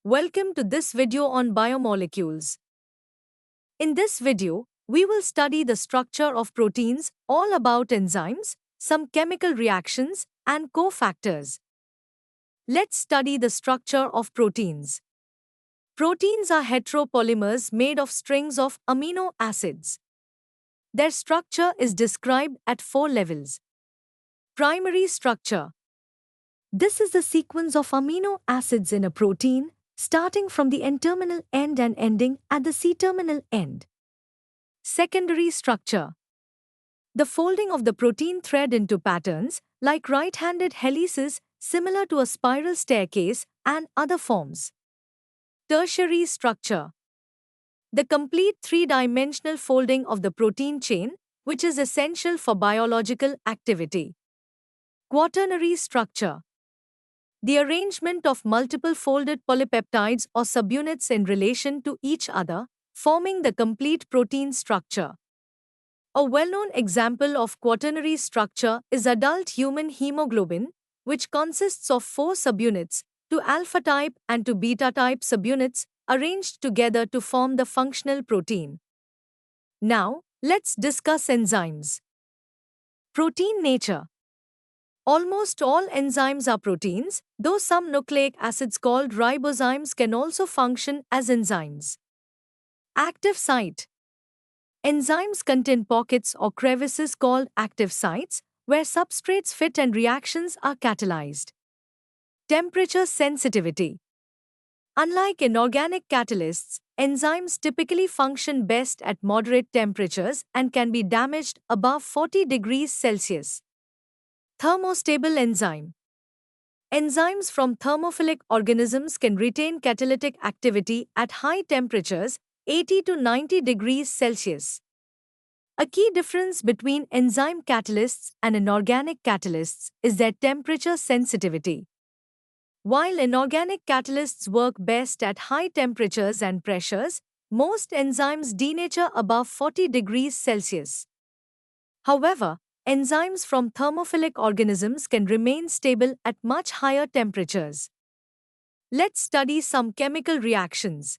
Welcome to this video on biomolecules. In this video, we will study the structure of proteins, all about enzymes, some chemical reactions, and cofactors. Let's study the structure of proteins. Proteins are heteropolymers made of strings of amino acids. Their structure is described at 4 levels. Primary structure. This is the sequence of amino acids in a protein, starting from the N-terminal end and ending at the C-terminal end. Secondary structure. The folding of the protein thread into patterns, like right-handed helices similar to a spiral staircase and other forms. Tertiary structure. The complete three-dimensional folding of the protein chain, which is essential for biological activity. Quaternary structure. The arrangement of multiple folded polypeptides or subunits in relation to each other, forming the complete protein structure. A well-known example of quaternary structure is adult human hemoglobin, which consists of 4 subunits, 2 alpha-type and 2 beta-type subunits, arranged together to form the functional protein. Now, let's discuss enzymes. Protein nature. Almost all enzymes are proteins, though some nucleic acids called ribozymes can also function as enzymes. Active site. Enzymes contain pockets or crevices called active sites, where substrates fit and reactions are catalyzed. Temperature sensitivity. Unlike inorganic catalysts, enzymes typically function best at moderate temperatures and can be damaged above 40 degrees Celsius. Thermostable enzyme. Enzymes from thermophilic organisms can retain catalytic activity at high temperatures, 80 to 90 degrees Celsius. A key difference between enzyme catalysts and inorganic catalysts is their temperature sensitivity. While inorganic catalysts work best at high temperatures and pressures, most enzymes denature above 40 degrees Celsius. However, enzymes from thermophilic organisms can remain stable at much higher temperatures. Let's study some chemical reactions.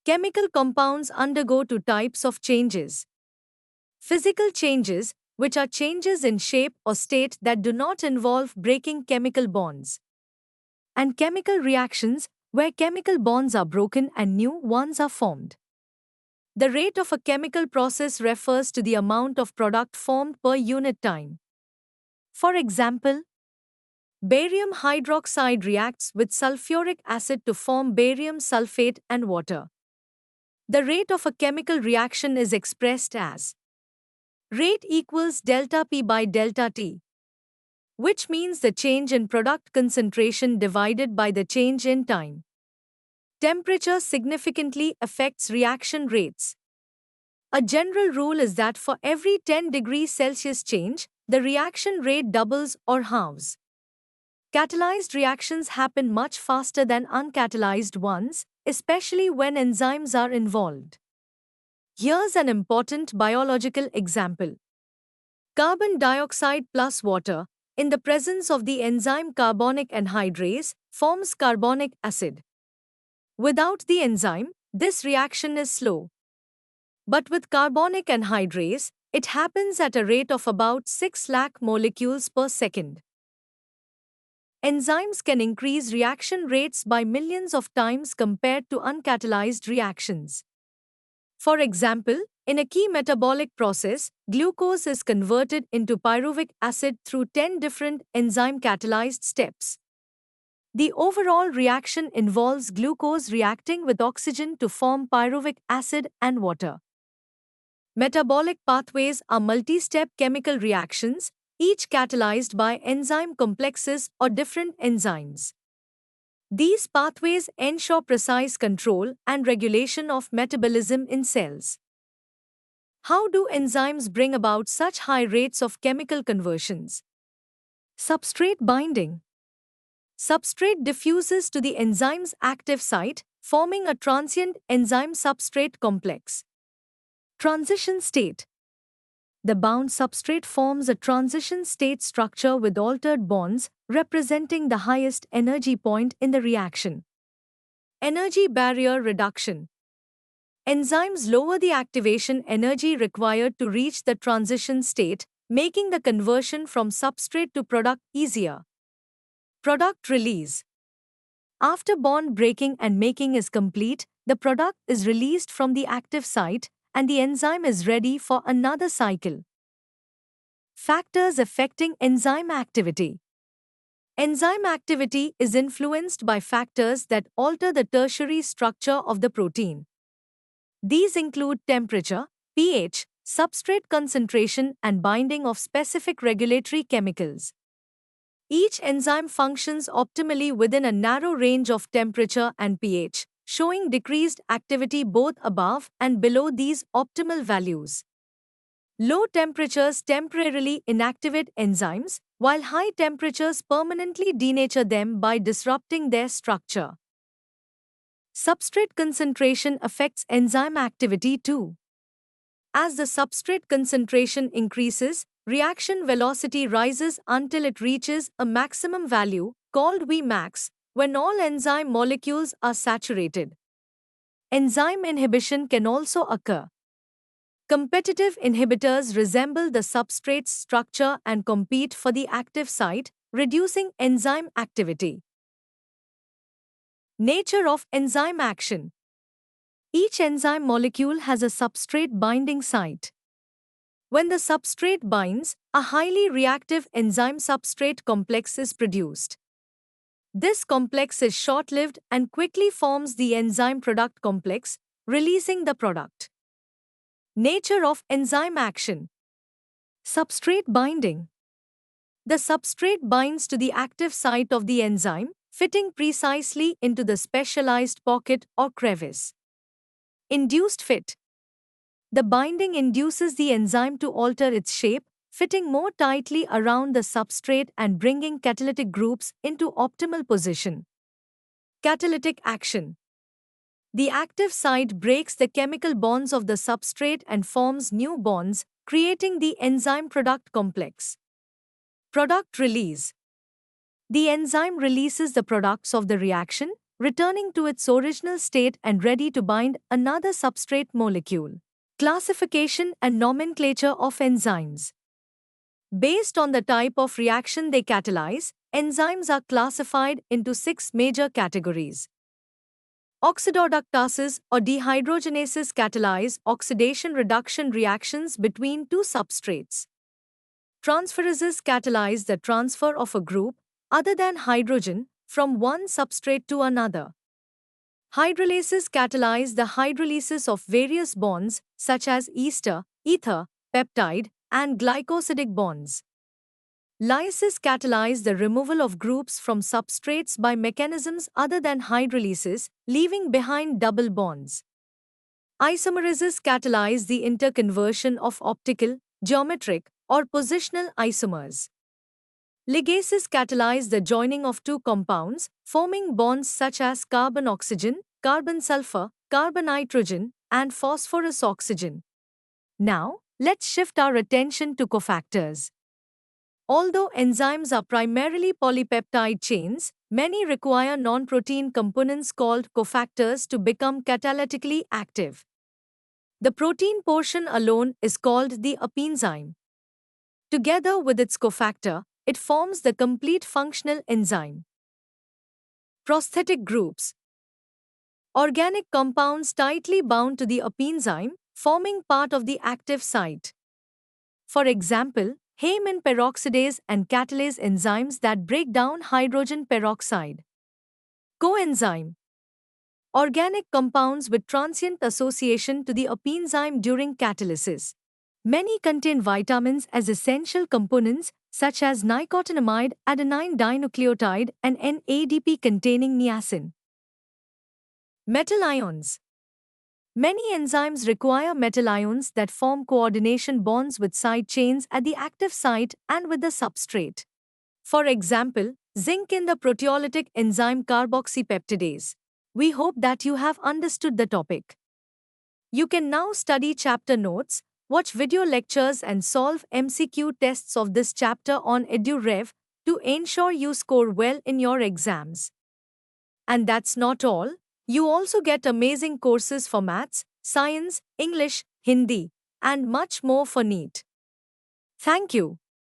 Chemical compounds undergo 2 types of changes. Physical changes, which are changes in shape or state that do not involve breaking chemical bonds. And chemical reactions, where chemical bonds are broken and new ones are formed. The rate of a chemical process refers to the amount of product formed per unit time. For example, barium hydroxide reacts with sulfuric acid to form barium sulfate and water. The rate of a chemical reaction is expressed as rate equals delta P by delta T, which means the change in product concentration divided by the change in time. Temperature significantly affects reaction rates. A general rule is that for every 10 degrees Celsius change, the reaction rate doubles or halves. Catalyzed reactions happen much faster than uncatalyzed ones, especially when enzymes are involved. Here's an important biological example. Carbon dioxide plus water, in the presence of the enzyme carbonic anhydrase, forms carbonic acid. Without the enzyme, this reaction is slow. But with carbonic anhydrase, it happens at a rate of about 6 lakh molecules per second. Enzymes can increase reaction rates by millions of times compared to uncatalyzed reactions. For example, in a key metabolic process, glucose is converted into pyruvic acid through 10 different enzyme-catalyzed steps. The overall reaction involves glucose reacting with oxygen to form pyruvic acid and water. Metabolic pathways are multi-step chemical reactions, each catalyzed by enzyme complexes or different enzymes. These pathways ensure precise control and regulation of metabolism in cells. How do enzymes bring about such high rates of chemical conversions? Substrate binding. Substrate diffuses to the enzyme's active site, forming a transient enzyme-substrate complex. Transition state. The bound substrate forms a transition state structure with altered bonds, representing the highest energy point in the reaction. Energy barrier reduction. Enzymes lower the activation energy required to reach the transition state, making the conversion from substrate to product easier. Product release. After bond breaking and making is complete, the product is released from the active site and the enzyme is ready for another cycle. Factors affecting enzyme activity. Enzyme activity is influenced by factors that alter the tertiary structure of the protein. These include temperature, pH, substrate concentration, and binding of specific regulatory chemicals. Each enzyme functions optimally within a narrow range of temperature and pH, showing decreased activity both above and below these optimal values. Low temperatures temporarily inactivate enzymes, while high temperatures permanently denature them by disrupting their structure. Substrate concentration affects enzyme activity too. As the substrate concentration increases, reaction velocity rises until it reaches a maximum value, called Vmax, when all enzyme molecules are saturated. Enzyme inhibition can also occur. Competitive inhibitors resemble the substrate's structure and compete for the active site, reducing enzyme activity. Nature of enzyme action. Each enzyme molecule has a substrate binding site. When the substrate binds, a highly reactive enzyme-substrate complex is produced. This complex is short-lived and quickly forms the enzyme-product complex, releasing the product. Nature of enzyme action. Substrate binding. The substrate binds to the active site of the enzyme, fitting precisely into the specialized pocket or crevice. Induced fit. The binding induces the enzyme to alter its shape, fitting more tightly around the substrate and bringing catalytic groups into optimal position. Catalytic action. The active site breaks the chemical bonds of the substrate and forms new bonds, creating the enzyme-product complex. Product release. The enzyme releases the products of the reaction, returning to its original state and ready to bind another substrate molecule. Classification and nomenclature of enzymes. Based on the type of reaction they catalyze, enzymes are classified into 6 major categories. Oxidoreductases or dehydrogenases catalyze oxidation-reduction reactions between two substrates. Transferases catalyze the transfer of a group, other than hydrogen, from one substrate to another. Hydrolases catalyze the hydrolysis of various bonds, such as ester, ether, peptide, and glycosidic bonds. Lyases catalyze the removal of groups from substrates by mechanisms other than hydrolysis, leaving behind double bonds. Isomerases catalyze the interconversion of optical, geometric, or positional isomers. Ligases catalyze the joining of two compounds, forming bonds such as carbon-oxygen, carbon-sulfur, carbon-nitrogen, and phosphorus-oxygen. Now, let's shift our attention to cofactors. Although enzymes are primarily polypeptide chains, many require non-protein components called cofactors to become catalytically active. The protein portion alone is called the apenzyme. Together with its cofactor, it forms the complete functional enzyme. Prosthetic groups. Organic compounds tightly bound to the apenzyme, forming part of the active site. For example, Heymann peroxidase and catalase enzymes that break down hydrogen peroxide. Coenzyme. Organic compounds with transient association to the apenzyme during catalysis. Many contain vitamins as essential components, such as nicotinamide adenine dinucleotide and NADP containing niacin. Metal ions. Many enzymes require metal ions that form coordination bonds with side chains at the active site and with the substrate. For example, zinc in the proteolytic enzyme carboxypeptidase. We hope that you have understood the topic. You can now study chapter notes, watch video lectures and solve MCQ tests of this chapter on EduRev to ensure you score well in your exams. And that's not all. You also get amazing courses for maths, science, English, Hindi, and much more for NEET. Thank you.